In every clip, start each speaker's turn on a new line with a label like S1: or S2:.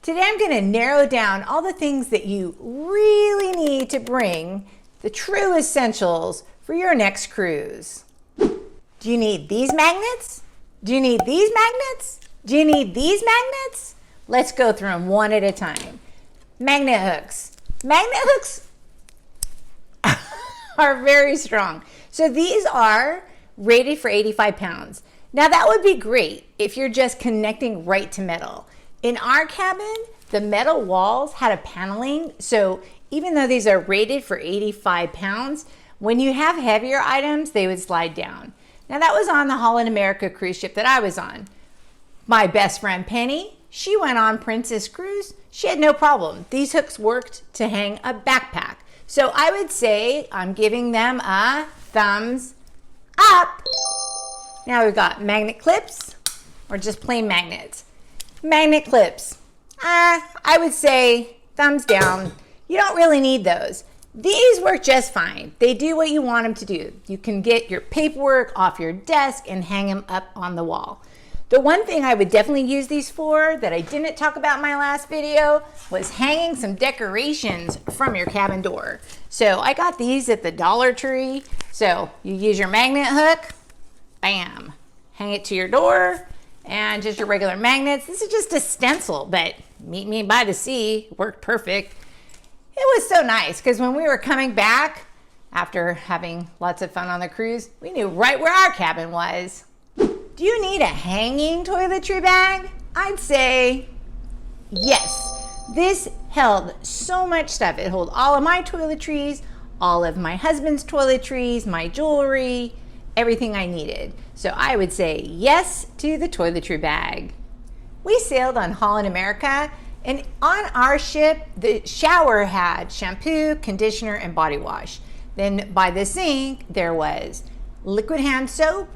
S1: Today I'm going to narrow down all the things that you really need to bring, the true essentials for your next cruise. Do you need these magnets? Do you need these magnets? Do you need these magnets? Let's go through them one at a time. Magnet hooks. Magnet hooks are very strong. So these are rated for 85 pounds. Now that would be great if you're just connecting right to metal. In our cabin, the metal walls had a paneling, so even though these are rated for 85 pounds, when you have heavier items, they would slide down. Now that was on the Holland America cruise ship that I was on. My best friend Penny, she went on Princess Cruise. She had no problem. These hooks worked to hang a backpack. So I would say I'm giving them a thumbs up. Now we've got magnet clips or just plain magnets. Magnet clips, I would say thumbs down. You don't really need those. These work just fine. They do what you want them to do. You can get your paperwork off your desk and hang them up on the wall. The one thing I would definitely use these for that I didn't talk about in my last video was hanging some decorations from your cabin door. So I got these at the Dollar Tree. So you use your magnet hook, bam, hang it to your door, and just your regular magnets. This is just a stencil, but meet me by the sea worked perfect. It was so nice because when we were coming back after having lots of fun on the cruise, we knew right where our cabin was. Do you need a hanging toiletry bag? I'd say yes. This held so much stuff. It held all of my toiletries, all of my husband's toiletries, my jewelry, everything I needed. So I would say yes to the toiletry bag. We sailed on Holland America, and on our ship, the shower had shampoo, conditioner, and body wash. Then by the sink, there was liquid hand soap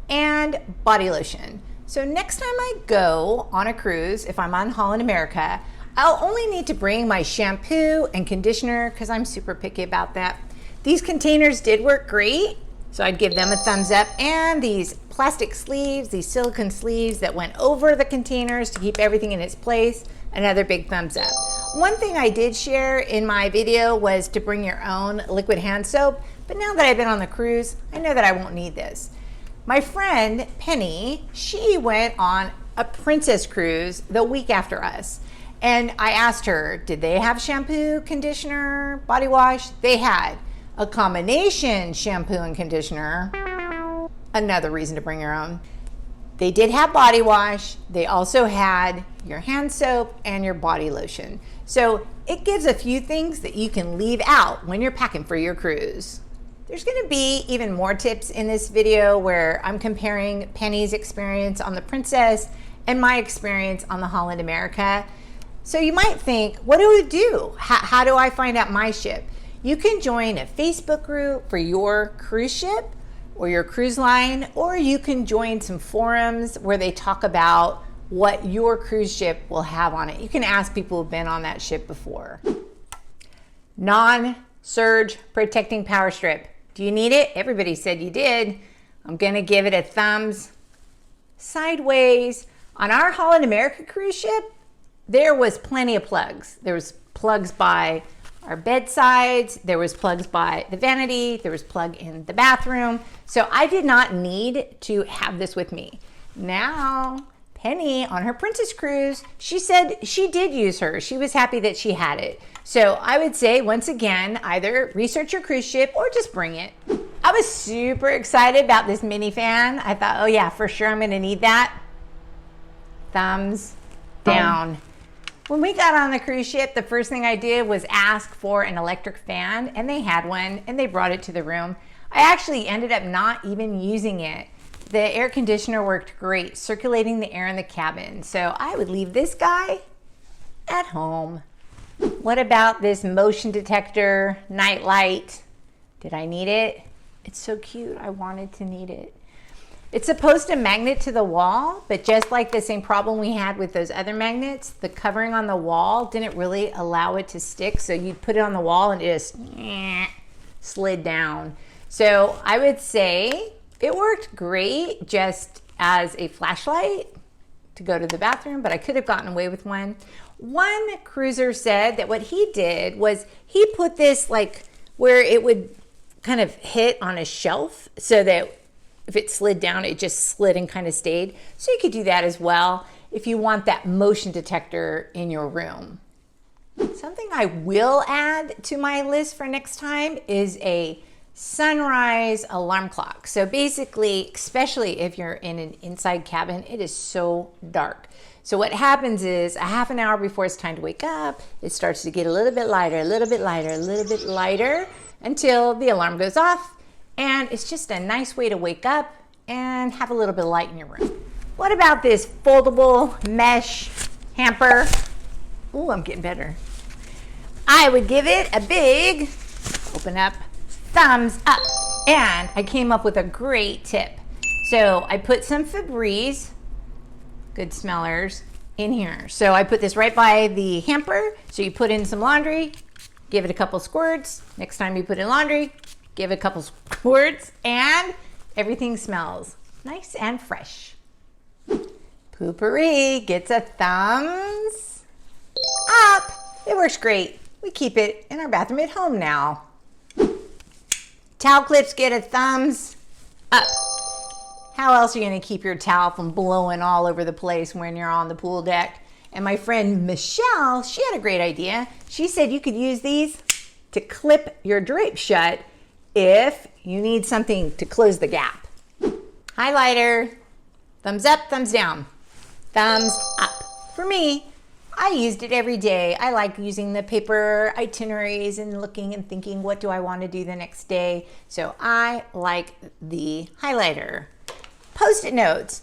S1: and body lotion. So next time I go on a cruise, if I'm on Holland America, I'll only need to bring my shampoo and conditioner because I'm super picky about that. These containers did work great, so I'd give them a thumbs up. And these plastic sleeves, these silicone sleeves that went over the containers to keep everything in its place, another big thumbs up. One thing I did share in my video was to bring your own liquid hand soap, but now that I've been on the cruise, I know that I won't need this. My friend Penny, she went on a Princess Cruise the week after us. And I asked her, did they have shampoo, conditioner, body wash? They had a combination shampoo and conditioner. Another reason to bring your own. They did have body wash. They also had your hand soap and your body lotion. So it gives a few things that you can leave out when you're packing for your cruise. There's going to be even more tips in this video where I'm comparing Penny's experience on the Princess and my experience on the Holland America. So you might think, what do we do? How do I find out my ship? You can join a Facebook group for your cruise ship or your cruise line, or you can join some forums where they talk about what your cruise ship will have on it. You can ask people who've been on that ship before. Non-surge protecting power strip. Do you need it? Everybody said you did. I'm gonna give it a thumbs sideways. On our Holland America cruise ship, there was plenty of plugs. There was plugs by our bedsides, there was plugs by the vanity, there was plug in the bathroom. So I did not need to have this with me. Now, Penny on her Princess Cruise, she said she did use her. She was happy that she had it. So I would say, once again, either research your cruise ship or just bring it. I was super excited about this mini fan. I thought, oh yeah, for sure I'm gonna need that. Thumbs down. When we got on the cruise ship, the first thing I did was ask for an electric fan, and they had one, and they brought it to the room. I actually ended up not even using it. The air conditioner worked great, circulating the air in the cabin. So I would leave this guy at home. What about this motion detector night light? Did I need it? It's so cute. I wanted to need it. It's supposed to magnet to the wall, but just like the same problem we had with those other magnets, the covering on the wall didn't really allow it to stick. So you'd put it on the wall and it just slid down. So I would say it worked great just as a flashlight, to go to the bathroom, but I could have gotten away with one. One cruiser said that what he did was he put this like where it would kind of hit on a shelf so that if it slid down, it just slid and kind of stayed. So you could do that as well if you want that motion detector in your room. Something I will add to my list for next time is a sunrise alarm clock. So basically, especially if you're in an inside cabin, it is so dark. So what happens is a half an hour before it's time to wake up, it starts to get a little bit lighter, a little bit lighter, a little bit lighter until the alarm goes off. And it's just a nice way to wake up and have a little bit of light in your room. What about this foldable mesh hamper? Ooh, I'm getting better. I would give it a big, open up, thumbs up. And I came up with a great tip. So I put some Febreze, good smellers, in here. So I put this right by the hamper. So you put in some laundry, give it a couple squirts. Next time you put in laundry, give it a couple squirts, and everything smells nice and fresh. Pouri gets a thumbs up. It works great. We keep it in our bathroom at home now. Towel clips get a thumbs up. How else are you going to keep your towel from blowing all over the place when you're on the pool deck? And my friend Michelle, she had a great idea. She said you could use these to clip your drape shut if you need something to close the gap. Highlighter, thumbs up, thumbs down, thumbs up. For me, I used it every day. I like using the paper itineraries and looking and thinking, what do I want to do the next day? So I like the highlighter. Post-it notes,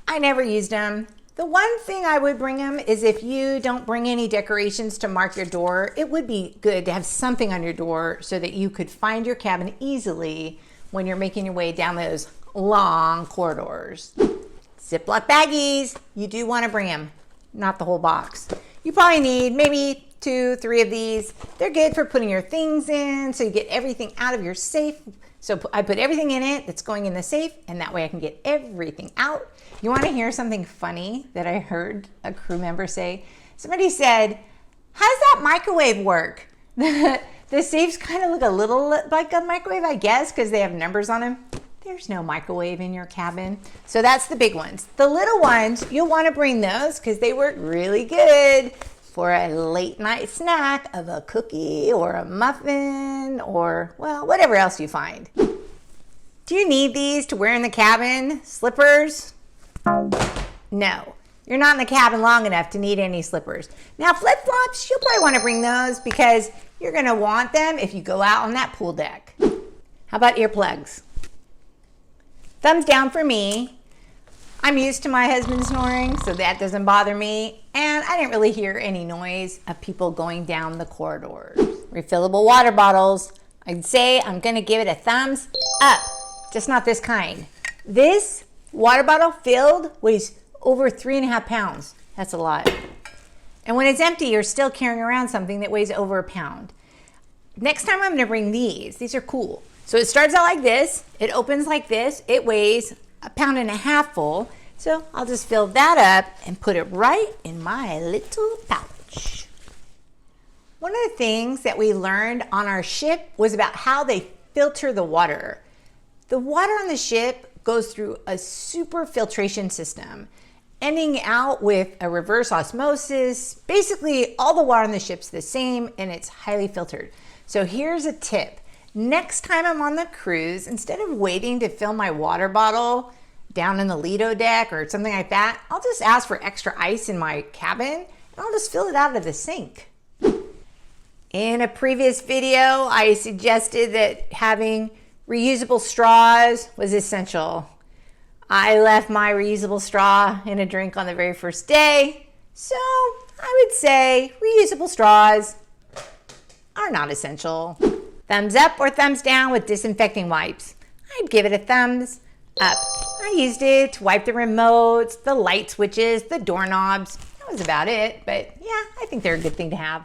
S1: I never used them. The one thing I would bring them is if you don't bring any decorations to mark your door, it would be good to have something on your door so that you could find your cabin easily when you're making your way down those long corridors. Ziplock baggies, you do want to bring them, not the whole box. You probably need maybe 2, 3 of these. They're good for putting your things in so you get everything out of your safe. So I put everything in it that's going in the safe, and that way I can get everything out. You want to hear something funny that I heard a crew member say? Somebody said, how does that microwave work? The safes kind of look a little like a microwave, I guess, because they have numbers on them. There's no microwave in your cabin. So that's the big ones. The little ones, you'll want to bring those because they work really good for a late night snack of a cookie or a muffin or, well, whatever else you find. Do you need these to wear in the cabin? Slippers? No, you're not in the cabin long enough to need any slippers. Now flip-flops, you'll probably want to bring those because you're going to want them if you go out on that pool deck. How about earplugs? Thumbs down for me. I'm used to my husband snoring, so that doesn't bother me. And I didn't really hear any noise of people going down the corridors. Refillable water bottles. I'd say I'm gonna give it a thumbs up, just not this kind. This water bottle filled weighs over 3.5 pounds. That's a lot. And when it's empty, you're still carrying around something that weighs over 1 pound. Next time I'm gonna bring these. These are cool. So it starts out like this, it opens like this, it weighs 1.5 pounds full. So I'll just fill that up and put it right in my little pouch. One of the things that we learned on our ship was about how they filter the water. The water on the ship goes through a super filtration system, ending out with a reverse osmosis. Basically, all the water on the ship's the same and it's highly filtered. So here's a tip. Next time I'm on the cruise, instead of waiting to fill my water bottle down in the Lido deck or something like that, I'll just ask for extra ice in my cabin and I'll just fill it out of the sink. In a previous video, I suggested that having reusable straws was essential. I left my reusable straw in a drink on the very first day, so I would say reusable straws are not essential. Thumbs up or thumbs down with disinfecting wipes? I'd give it a thumbs up. I used it to wipe the remotes, the light switches, the doorknobs. That was about it, but yeah, I think they're a good thing to have.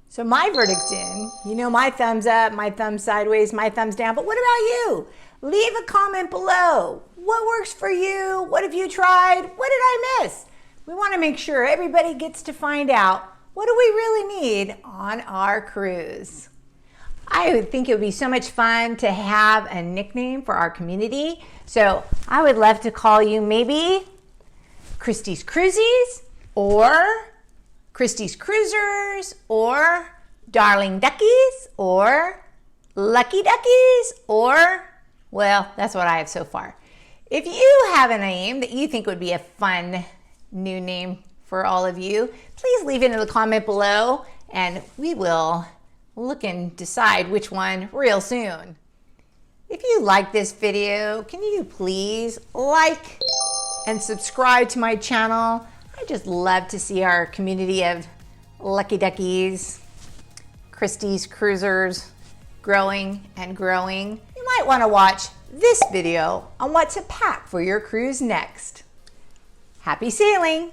S1: So my verdict's in. You know, my thumbs up, my thumbs sideways, my thumbs down, but what about you? Leave a comment below. What works for you? What have you tried? What did I miss? We want to make sure everybody gets to find out, what do we really need on our cruise? I would think it would be so much fun to have a nickname for our community. So I would love to call you maybe Kristie's Cruisies, or Kristie's Cruisers, or Darling Duckies, or Lucky Duckies, or, well, that's what I have so far. If you have a name that you think would be a fun new name for all of you, please leave it in the comment below and we will look and decide which one real soon. If you like this video, can you please like and subscribe to my channel? I just love to see our community of Lucky Duckies, Kristie's Cruisers growing and growing. You might want to watch this video on what to pack for your cruise next. Happy sailing!